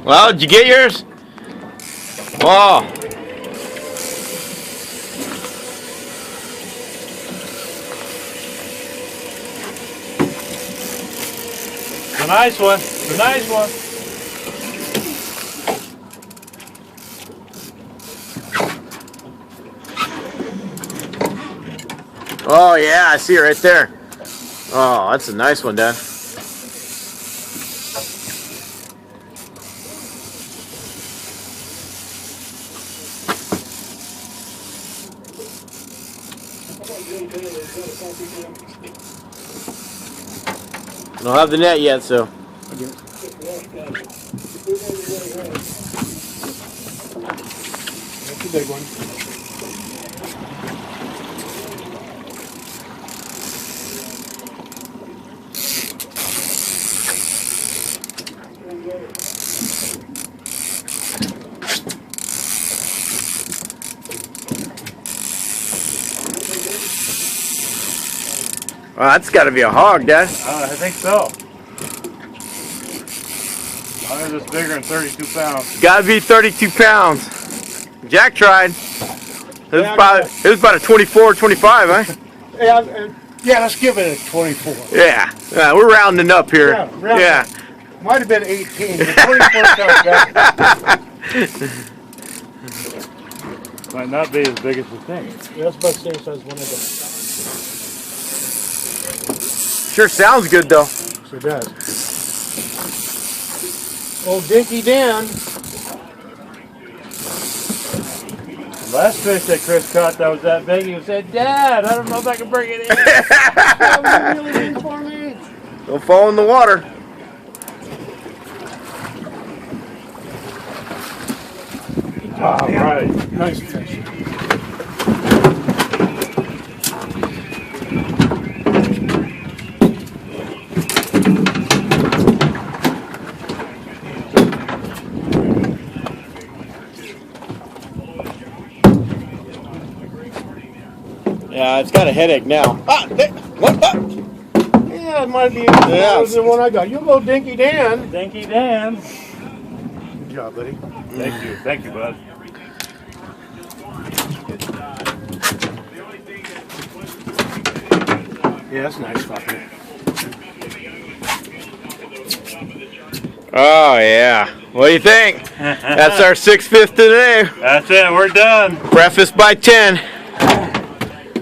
Well, did you get yours? Oh. It's a nice one. It's a nice one. Oh yeah, I see it right there. Oh, that's a nice one, Dad. I don't have the net yet, so. That's a big one. Well, that's got to be a hog, Dad. I think so. As long as it's bigger than 32 pounds. Got to be 32 pounds. Jack tried. It was about a 24, 25, huh? Yeah, let's give it a 24. Yeah, we're rounding up here. Yeah. Might have been 18, but 24 sounds better. Might not be as big as we think. Yeah, that's about the same size one I got. Sure sounds good, though. Sure does. Old Dinky Dan. The last fish that Chris caught that was that big, he said, "Dad, I don't know if I can bring it in." That was really big for me. Don't fall in the water. All right. Nice fish. Yeah, it's got a headache now. Yeah, it might be the one I got. You go, Dinky Dan. Dinky Dan. Good job, buddy. Thank you, bud. Yeah, that's nice fucker. Oh, yeah. What do you think? That's our 6th fish today. That's it. We're done. Breakfast by 10.